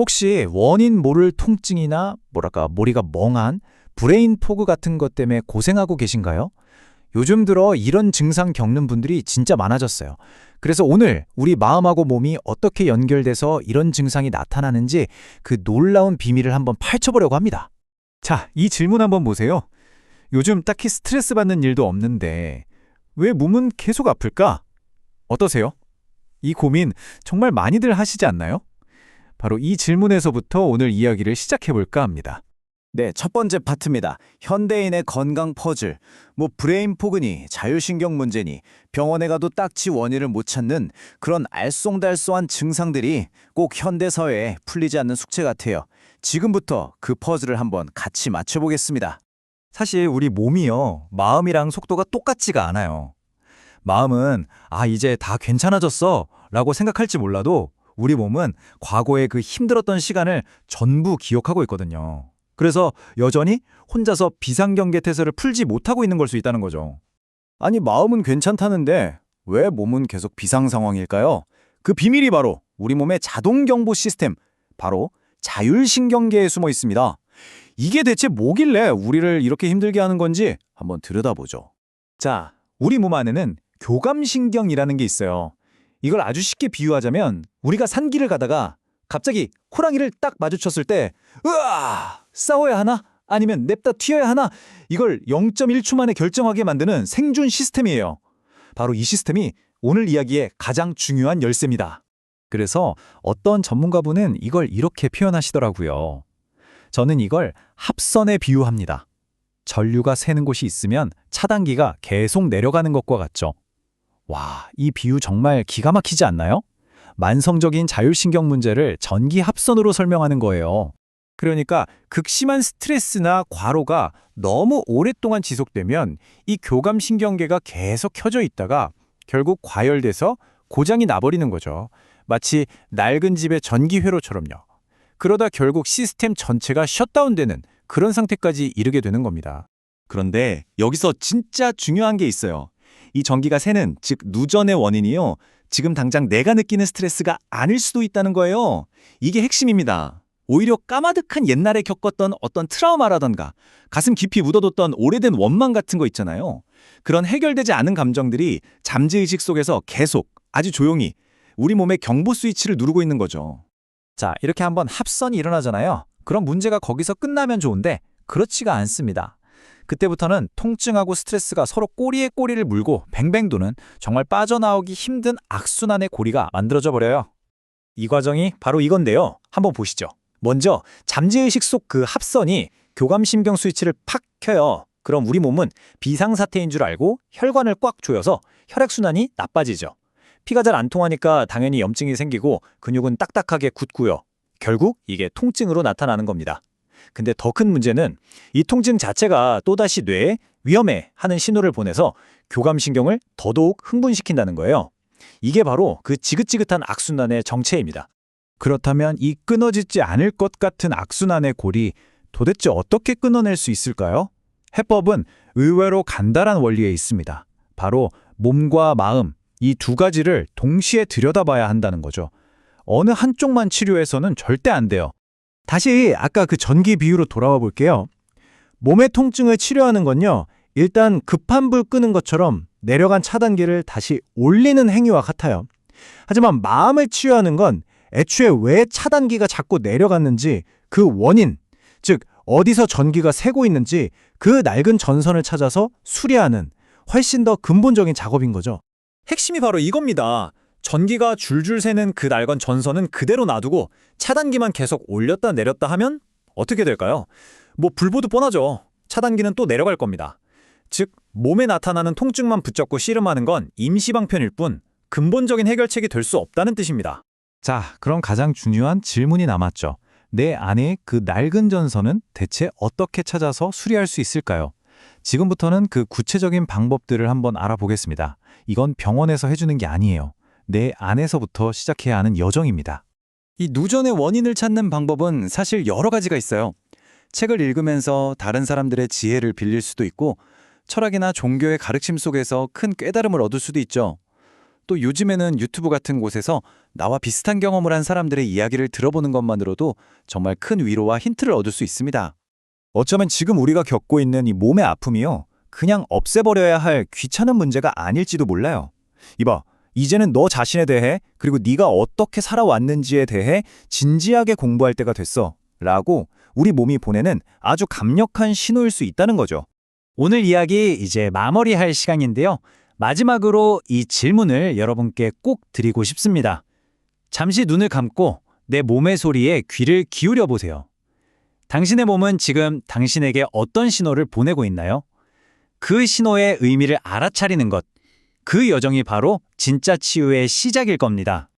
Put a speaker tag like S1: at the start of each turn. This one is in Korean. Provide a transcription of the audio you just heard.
S1: 혹시 원인 모를 통증이나 뭐랄까 머리가 멍한 브레인 포그 같은 것 때문에 고생하고 계신가요? 요즘 들어 이런 증상 겪는 분들이 진짜 많아졌어요. 그래서 오늘 우리 마음하고 몸이 어떻게 연결돼서 이런 증상이 나타나는지 그 놀라운 비밀을 한번 파헤쳐보려고 합니다.
S2: 자, 이 질문 한번 보세요. 요즘 딱히 스트레스 받는 일도 없는데 왜 몸은 계속 아플까? 어떠세요? 이 고민 정말 많이들 하시지 않나요? 바로 이 질문에서부터 오늘 이야기를 시작해볼까 합니다.
S3: 네, 첫 번째 파트입니다. 현대인의 건강 퍼즐. 브레인 포그니, 자율신경 문제니, 병원에 가도 딱지 원인을 못 찾는 그런 알쏭달쏭한 증상들이 꼭 현대 사회에 풀리지 않는 숙제 같아요. 지금부터 그 퍼즐을 한번 같이 맞춰보겠습니다.
S2: 사실 우리 몸이요, 마음이랑 속도가 똑같지가 않아요. 마음은 이제 다 괜찮아졌어 라고 생각할지 몰라도 우리 몸은 과거의 그 힘들었던 시간을 전부 기억하고 있거든요. 그래서 여전히 혼자서 비상경계태세를 풀지 못하고 있는 걸 수 있다는 거죠.
S3: 아니, 마음은 괜찮다는데 왜 몸은 계속 비상 상황일까요? 그 비밀이 바로 우리 몸의 자동 경보 시스템, 바로 자율신경계에 숨어 있습니다. 이게 대체 뭐길래 우리를 이렇게 힘들게 하는 건지 한번 들여다보죠.
S2: 자, 우리 몸 안에는 교감신경이라는 게 있어요. 이걸 아주 쉽게 비유하자면 우리가 산길을 가다가 갑자기 호랑이를 딱 마주쳤을 때 으아! 싸워야 하나? 아니면 냅다 튀어야 하나? 이걸 0.1초 만에 결정하게 만드는 생존 시스템이에요. 바로 이 시스템이 오늘 이야기의 가장 중요한 열쇠입니다. 그래서 어떤 전문가분은 이걸 이렇게 표현하시더라고요. 저는 이걸 합선에 비유합니다. 전류가 새는 곳이 있으면 차단기가 계속 내려가는 것과 같죠. 와, 이 비유 정말 기가 막히지 않나요? 만성적인 자율신경 문제를 전기 합선으로 설명하는 거예요. 그러니까 극심한 스트레스나 과로가 너무 오랫동안 지속되면 이 교감신경계가 계속 켜져 있다가 결국 과열돼서 고장이 나버리는 거죠. 마치 낡은 집의 전기회로처럼요. 그러다 결국 시스템 전체가 셧다운되는 그런 상태까지 이르게 되는 겁니다.
S3: 그런데 여기서 진짜 중요한 게 있어요. 이 전기가 새는, 즉 누전의 원인이요, 지금 당장 내가 느끼는 스트레스가 아닐 수도 있다는 거예요. 이게 핵심입니다. 오히려 까마득한 옛날에 겪었던 어떤 트라우마라던가 가슴 깊이 묻어뒀던 오래된 원망 같은 거 있잖아요. 그런 해결되지 않은 감정들이 잠재의식 속에서 계속 아주 조용히 우리 몸의 경보 스위치를 누르고 있는 거죠.
S1: 자, 이렇게 한번 합선이 일어나잖아요. 그럼 문제가 거기서 끝나면 좋은데 그렇지가 않습니다. 그때부터는 통증하고 스트레스가 서로 꼬리에 꼬리를 물고 뱅뱅 도는 정말 빠져나오기 힘든 악순환의 고리가 만들어져 버려요. 이 과정이 바로 이건데요. 한번 보시죠. 먼저 잠재의식 속 그 합선이 교감신경 스위치를 팍 켜요. 그럼 우리 몸은 비상사태인 줄 알고 혈관을 꽉 조여서 혈액순환이 나빠지죠. 피가 잘 안 통하니까 당연히 염증이 생기고 근육은 딱딱하게 굳고요. 결국 이게 통증으로 나타나는 겁니다. 근데 더 큰 문제는 이 통증 자체가 또다시 뇌에 위험해 하는 신호를 보내서 교감신경을 더더욱 흥분시킨다는 거예요. 이게 바로 그 지긋지긋한 악순환의 정체입니다.
S2: 그렇다면 이 끊어지지 않을 것 같은 악순환의 고리 도대체 어떻게 끊어낼 수 있을까요? 해법은 의외로 간단한 원리에 있습니다. 바로 몸과 마음, 이 두 가지를 동시에 들여다봐야 한다는 거죠. 어느 한쪽만 치료해서는 절대 안 돼요. 다시 아까 그 전기 비유로 돌아와 볼게요. 몸의 통증을 치료하는 건요, 일단 급한 불 끄는 것처럼 내려간 차단기를 다시 올리는 행위와 같아요. 하지만 마음을 치유하는 건 애초에 왜 차단기가 자꾸 내려갔는지 그 원인, 즉 어디서 전기가 새고 있는지 그 낡은 전선을 찾아서 수리하는 훨씬 더 근본적인 작업인 거죠.
S1: 핵심이 바로 이겁니다. 전기가 줄줄 새는 그 낡은 전선은 그대로 놔두고 차단기만 계속 올렸다 내렸다 하면 어떻게 될까요? 불보듯 뻔하죠. 차단기는 또 내려갈 겁니다. 즉, 몸에 나타나는 통증만 붙잡고 씨름하는 건 임시방편일 뿐 근본적인 해결책이 될 수 없다는 뜻입니다.
S2: 자, 그럼 가장 중요한 질문이 남았죠. 내 안에 그 낡은 전선은 대체 어떻게 찾아서 수리할 수 있을까요? 지금부터는 그 구체적인 방법들을 한번 알아보겠습니다. 이건 병원에서 해주는 게 아니에요. 내 안에서부터 시작해야 하는 여정입니다.
S3: 이 누전의 원인을 찾는 방법은 사실 여러 가지가 있어요. 책을 읽으면서 다른 사람들의 지혜를 빌릴 수도 있고, 철학이나 종교의 가르침 속에서 큰 깨달음을 얻을 수도 있죠. 또 요즘에는 유튜브 같은 곳에서 나와 비슷한 경험을 한 사람들의 이야기를 들어보는 것만으로도 정말 큰 위로와 힌트를 얻을 수 있습니다.
S2: 어쩌면 지금 우리가 겪고 있는 이 몸의 아픔이요. 그냥 없애버려야 할 귀찮은 문제가 아닐지도 몰라요. 이봐, 이제는 너 자신에 대해 그리고 네가 어떻게 살아왔는지에 대해 진지하게 공부할 때가 됐어. 라고 우리 몸이 보내는 아주 강력한 신호일 수 있다는 거죠.
S1: 오늘 이야기 이제 마무리할 시간인데요. 마지막으로 이 질문을 여러분께 꼭 드리고 싶습니다. 잠시 눈을 감고 내 몸의 소리에 귀를 기울여 보세요. 당신의 몸은 지금 당신에게 어떤 신호를 보내고 있나요? 그 신호의 의미를 알아차리는 것, 그 여정이 바로 진짜 치유의 시작일 겁니다.